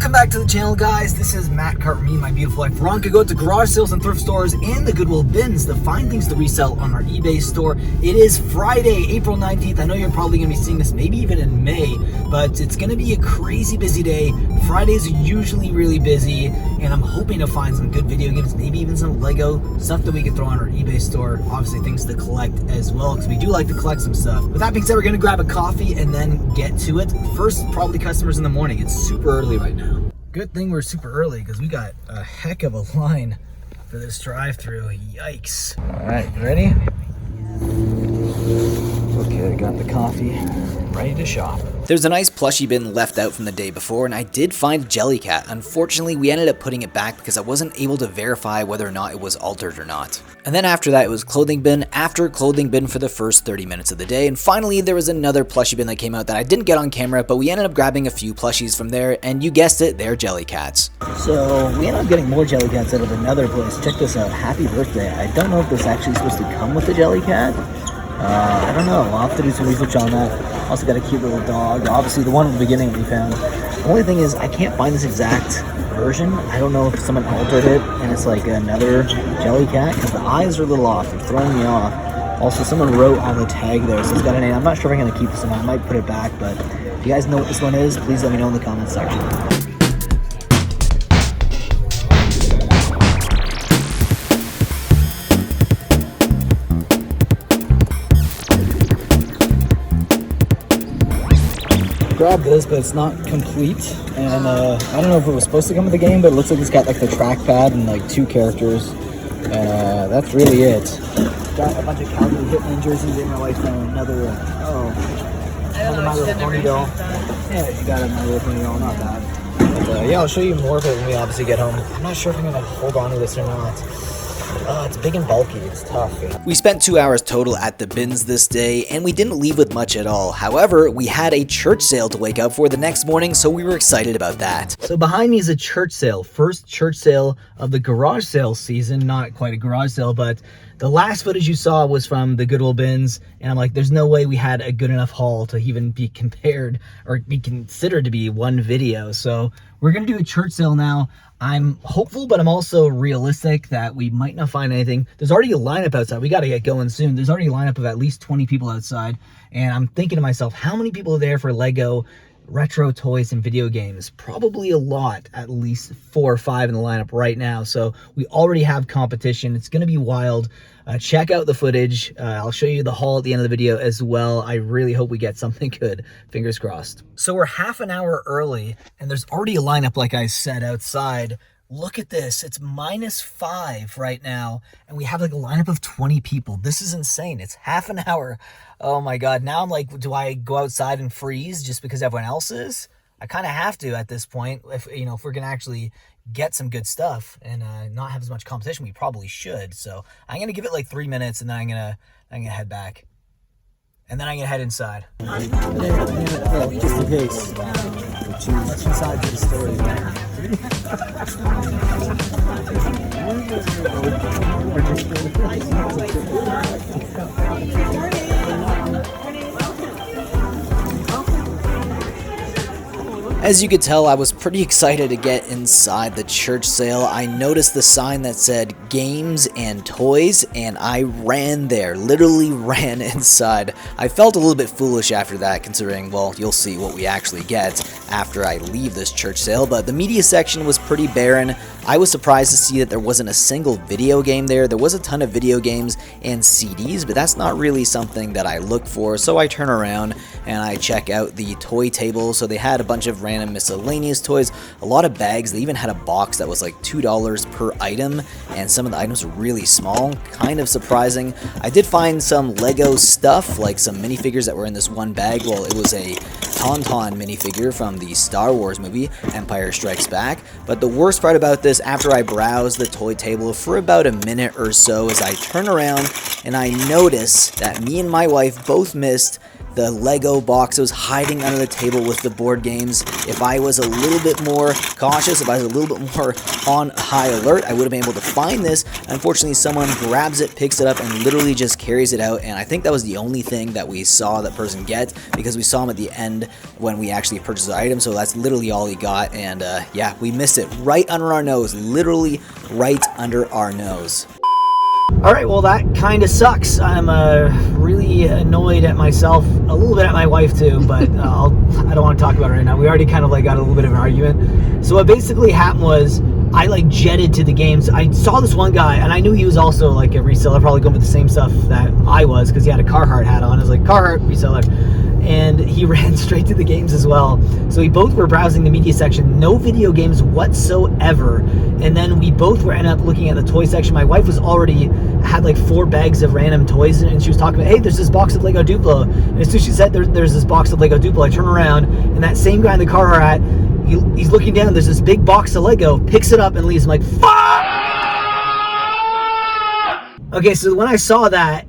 Welcome back to the channel, guys. This is Matt Carter, me and my beautiful wife Veronica. Go to garage sales and thrift stores and the Goodwill bins to find things to resell on our eBay store. It is Friday, April 19th. I know you're probably going to be seeing this maybe even in May, but it's going to be a crazy busy day. Fridays are usually really busy, and I'm hoping to find some good video games, maybe even some Lego stuff that we can throw on our eBay store. Obviously, things to collect as well, because we do like to collect some stuff. With that being said, we're going to grab a coffee and then get to it. First, probably customers in the morning. It's super early right now. Good thing we're super early because we got a heck of a line for this drive-through. Yikes. All right, you ready? Okay, I got the coffee, ready to shop. There's a nice plushie bin left out from the day before, and I did find Jellycat. Unfortunately, we ended up putting it back because I wasn't able to verify whether or not it was altered or not. And then after that, it was clothing bin after clothing bin for the first 30 minutes of the day. And finally, there was another plushie bin that came out that I didn't get on camera, but we ended up grabbing a few plushies from there, and you guessed it, they're Jellycats. So we ended up getting more Jellycats out of another place. Check this out, happy birthday. I don't know if this actually supposed to come with the Jellycat. I don't know, I'll have to do some research on that. Also got a cute little dog, obviously the one in the beginning we found. The only thing is I can't find this exact version. I don't know if someone altered it and it's like another Jellycat, because the eyes are a little off, they're throwing me off. Also, someone wrote on the tag there, so it's got a name. I'm not sure if I'm going to keep this one, I might put it back, but if you guys know what this one is, please let me know in the comments section. Grabbed this, but it's not complete, and I don't know if it was supposed to come with the game, but it looks like it's got like the trackpad and like 2 characters, and that's really it. Got a bunch of Calgary Hitman jerseys in my wife found another another My Little Pony doll. Yeah, you got a My Little Pony doll, not bad. But yeah, I'll show you more of it when we obviously get home. I'm not sure if I'm gonna hold on to this or not. It's big and bulky, it's tough. We spent 2 hours total at the bins this day, and we didn't leave with much at all. However, we had a church sale to wake up for the next morning, so we were excited about that. So behind me is a church sale, first church sale of the garage sale season. Not quite a garage sale, but the last footage you saw was from the Goodwill bins, and I'm like, there's no way we had a good enough haul to even be compared or be considered to be one video. So we're gonna do a church sale now. I'm hopeful, but I'm also realistic that we might not find anything. There's already a lineup outside. We got to get going soon. There's already a lineup of at least 20 people outside. And I'm thinking to myself, how many people are there for Lego, retro toys, and video games? Probably a lot, at least 4 or 5 in the lineup right now. So we already have competition. It's going to be wild. Check out the footage. I'll show you the haul at the end of the video as well. I really hope we get something good. Fingers crossed. So we're half an hour early, and there's already a lineup, like I said, outside. Look at this. It's -5 right now, and we have like a lineup of 20 people. This is insane. It's half an hour. Oh my God. Now I'm like, do I go outside and freeze just because everyone else is? I kind of have to at this point. If we're going to actually get some good stuff and not have as much competition, we probably should. So I'm going to give it like 3 minutes, and then I'm going to head back. And then I'm going to head inside. Just in case. Let's inside to the story. As you could tell, I was pretty excited to get inside the church sale. I noticed the sign that said games and toys, and I ran there, literally ran inside. I felt a little bit foolish after that, considering, well, you'll see what we actually get after I leave this church sale, but the media section was pretty barren. I was surprised to see that there wasn't a single video game there. There was a ton of video games and CDs, but that's not really something that I look for, so I turn around and I check out the toy table. So they had a bunch of random miscellaneous toys, a lot of bags. They even had a box that was like $2 per item, and some of the items were really small, kind of surprising. I did find some Lego stuff, like some minifigures that were in this one bag. Well, it was a Tauntaun minifigure from the Star Wars movie, Empire Strikes Back. But the worst part about this, after I browsed the toy table for about a minute or so, is I turn around and I notice that me and my wife both missed the Lego box that was hiding under the table with the board games. If I was a little bit more cautious, if I was a little bit more on high alert, I would have been able to find this. Unfortunately, someone grabs it, picks it up, and literally just carries it out, and I think that was the only thing that we saw that person get, because we saw him at the end when we actually purchased the item, so that's literally all he got, and yeah, we missed it right under our nose, literally right under our nose. All right, well, that kind of sucks. I'm really annoyed at myself, a little bit at my wife too, but I don't want to talk about it right now. We already kind of like got a little bit of an argument. So what basically happened was I like jetted to the games. I saw this one guy, and I knew he was also like a reseller, probably going for the same stuff that I was, because he had a Carhartt hat on. I was like, Carhartt reseller. And he ran straight to the games as well. So we both were browsing the media section, no video games whatsoever. And then we both were ended up looking at the toy section. My wife was already had like 4 bags of random toys, and she was talking about, hey, there's this box of Lego Duplo. And as soon as she said there's this box of Lego Duplo, I turn around, and that same guy in the Carhartt hat, he's looking down, there's this big box of Lego, picks it up and leaves. I'm like, fuck! Okay, so when I saw that,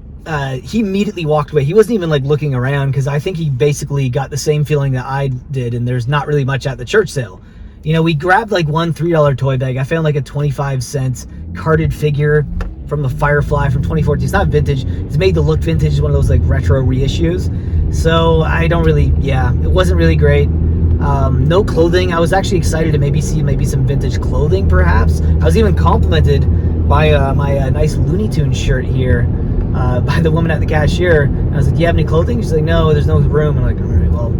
he immediately walked away. He wasn't even like looking around, because I think he basically got the same feeling that I did, and there's not really much at the church sale. You know, we grabbed like one $3 toy bag. I found like a 25-cent carded figure from the Firefly from 2014. It's not vintage. It's made to look vintage. It's one of those like retro reissues. So I don't really, yeah, it wasn't really great. No clothing. I was actually excited to maybe see some vintage clothing perhaps. I was even complimented by my nice Looney Tunes shirt here by the woman at the cashier. And I was like, do you have any clothing? She's like, no, there's no room. I'm like, all right, well,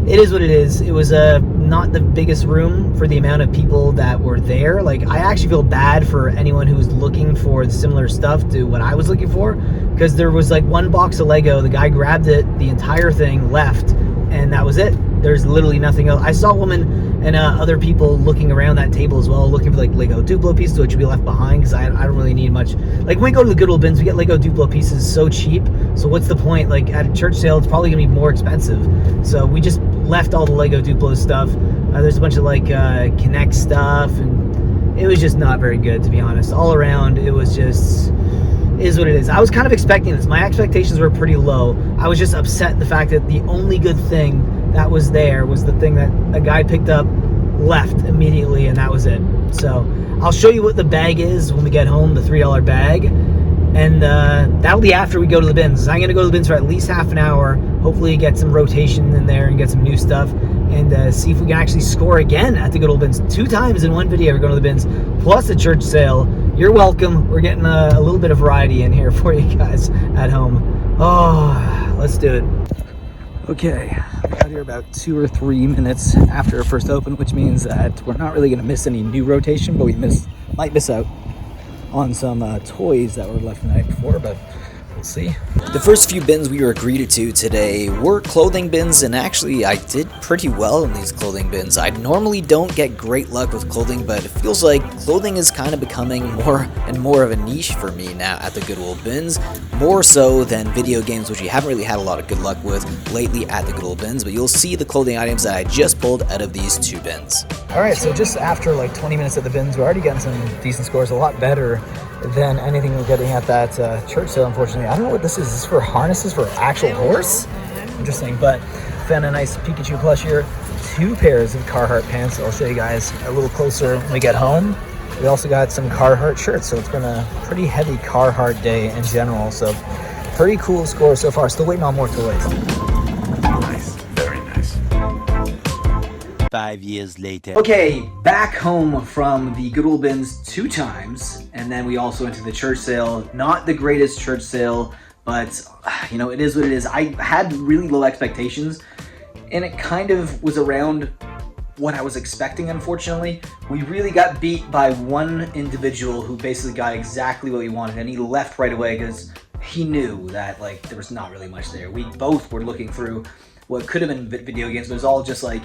it is what it is. It was not the biggest room for the amount of people that were there. Like, I actually feel bad for anyone who's looking for similar stuff to what I was looking for, because there was like one box of Lego. The guy grabbed it, the entire thing, left, and that was it. There's literally nothing else. I saw a woman and other people looking around that table as well, looking for like Lego Duplo pieces, which we left behind, because I don't really need much. Like, when we go to the Goodwill bins, we get Lego Duplo pieces so cheap, so what's the point? Like, at a church sale, it's probably gonna be more expensive. So we just left all the Lego Duplo stuff. There's a bunch of like Connect stuff, and it was just not very good, to be honest. All around, it was just, is what it is. I was kind of expecting this. My expectations were pretty low. I was just upset the fact that the only good thing that was there was the thing that a guy picked up, left immediately, and that was it. So I'll show you what the bag is when we get home, the $3 bag, and that'll be after we go to the bins. I'm gonna go to the bins for at least half an hour, hopefully get some rotation in there and get some new stuff, and see if we can actually score again at the good old bins. 2 times in one video we're going to the bins, plus a church sale. You're welcome. We're getting a little bit of variety in here for you guys at home. Oh, let's do it. Okay, I got here about 2 or 3 minutes after our first open, which means that we're not really going to miss any new rotation, but we might miss out on some toys that were left the night before, but we'll see. The first few bins we were greeted to today were clothing bins, and actually I did pretty well in these clothing bins. I normally don't get great luck with clothing, but it feels like clothing is kind of becoming more and more of a niche for me now at the Goodwill bins, more so than video games, which we haven't really had a lot of good luck with lately at the Goodwill bins, but you'll see the clothing items that I just pulled out of these 2 bins. Alright, so just after like 20 minutes at the bins, we're already getting some decent scores, a lot better than anything we're getting at that church sale, unfortunately. I don't know what this is. Is this for harnesses for actual horse? Interesting, but found a nice Pikachu plush here. 2 pairs of Carhartt pants. I'll show you guys a little closer when we get home. We also got some Carhartt shirts, so it's been a pretty heavy Carhartt day in general. So pretty cool score so far. Still waiting on more toys. Nice, very nice. 5 years later. Okay, back home from the Goodwill bins 2 times, and then we also went to the church sale. Not the greatest church sale, but you know, it is what it is. I had really low expectations, and it kind of was around what I was expecting, unfortunately. We really got beat by one individual who basically got exactly what we wanted, and he left right away because he knew that like there was not really much there. We both were looking through what could have been video games, but it was all just like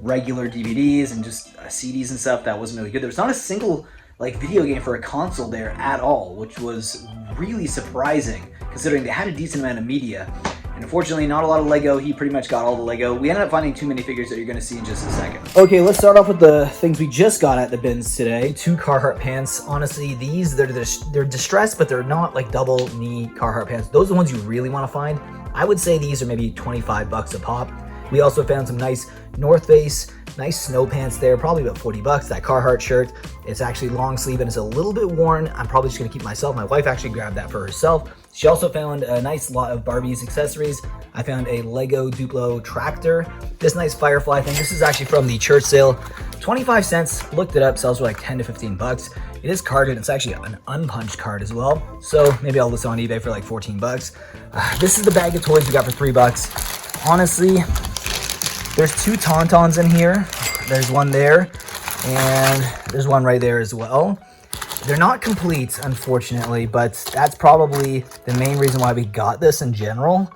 regular DVDs and just CDs and stuff that wasn't really good. There was not a single like video game for a console there at all, which was really surprising considering they had a decent amount of media. And unfortunately, not a lot of Lego. He pretty much got all the Lego. We ended up finding too many figures that you're going to see in just a second. Okay, let's start off with the things we just got at the bins today. 2 Carhartt pants. Honestly, they're distressed, but they're not like double knee Carhartt pants. Those are the ones you really want to find. I would say these are maybe 25 bucks a pop. We also found some nice North Face, nice snow pants there, probably about 40 bucks. That Carhartt shirt, it's actually long sleeve and it's a little bit worn. I'm probably just gonna keep myself. My wife actually grabbed that for herself. She also found a nice lot of Barbie's accessories. I found a Lego Duplo tractor, this nice Firefly thing. This is actually from the church sale. 25 cents, looked it up, sells for like 10 to 15 bucks. It is carded, it's actually an unpunched card as well. So maybe I'll list it on eBay for like 14 bucks. This is the bag of toys we got for 3 bucks. Honestly, there's 2 Tauntauns in here. There's one there, and there's one right there as well. They're not complete, unfortunately, but that's probably the main reason why we got this in general.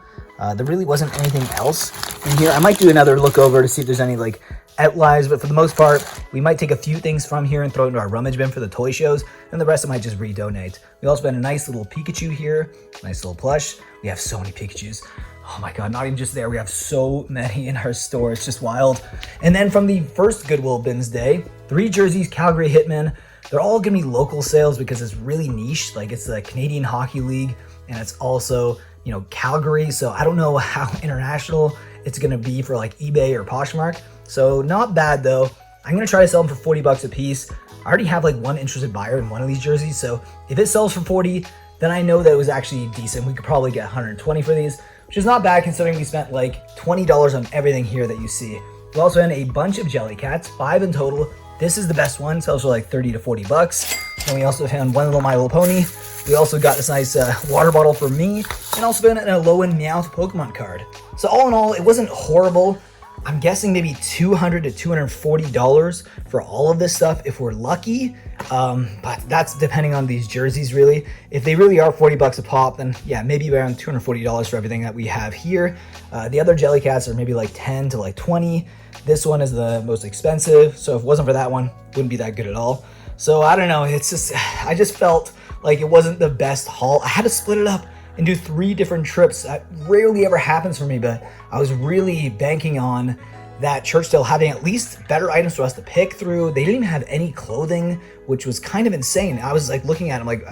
There really wasn't anything else in here. I might do another look over to see if there's any like outliers, but for the most part, we might take a few things from here and throw it into our rummage bin for the toy shows, and the rest I might just redonate. We also found a nice little Pikachu here, nice little plush. We have so many Pikachus. Oh my god, not even just there, we have so many in our store, it's just wild. And then from the first Goodwill Bins day, 3 jerseys, Calgary Hitmen. They're all gonna be local sales because it's really niche, like it's the Canadian Hockey League, and it's also, you know, Calgary, so I don't know how international it's gonna be for like eBay or Poshmark. So not bad though. I'm gonna try to sell them for 40 bucks a piece. I already have like one interested buyer in one of these jerseys, so if it sells for 40, then I know that it was actually decent. We could probably get 120 for these, which is not bad considering we spent like $20 on everything here that you see. We also had a bunch of Jellycats, 5 in total. This is the best one, sells for like 30 to 40 bucks. And we also found one little My Little Pony. We also got this nice water bottle for me, and also found a Alolan Meowth Pokemon card. So all in all, it wasn't horrible. I'm guessing maybe $200 to $240 for all of this stuff if we're lucky. But that's depending on these jerseys really. If they really are 40 bucks a pop, then yeah, maybe around $240 for everything that we have here. The other Jellycats are maybe like 10 to like 20. This one is the most expensive, so if it wasn't for that one, wouldn't be that good at all. So I don't know, it's just, I just felt like it wasn't the best haul. I had to split it up and do 3 different trips. That rarely ever happens for me, but I was really banking on that church sale having at least better items for us to pick through. They didn't even have any clothing, which was kind of insane. I was like looking at them like,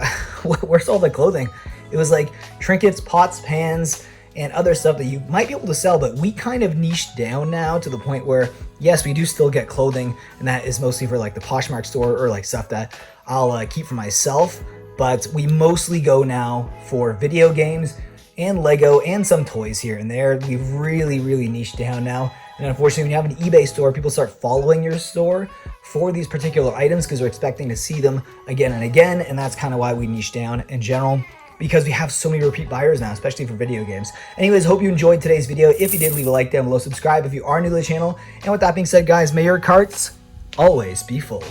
where's all the clothing? It was like trinkets, pots, pans, and other stuff that you might be able to sell, but we kind of niched down now to the point where, yes, we do still get clothing, and that is mostly for like the Poshmark store or like stuff that I'll keep for myself, but we mostly go now for video games and Lego and some toys here and there. We've really niched down now, and unfortunately when you have an eBay store, people start following your store for these particular items because they're expecting to see them again and again, and that's kind of why we niche down in general, because we have so many repeat buyers now, especially for video games. Anyways, hope you enjoyed today's video. If you did, leave a like down below, subscribe if you are new to the channel. And with that being said, guys, may your carts always be full.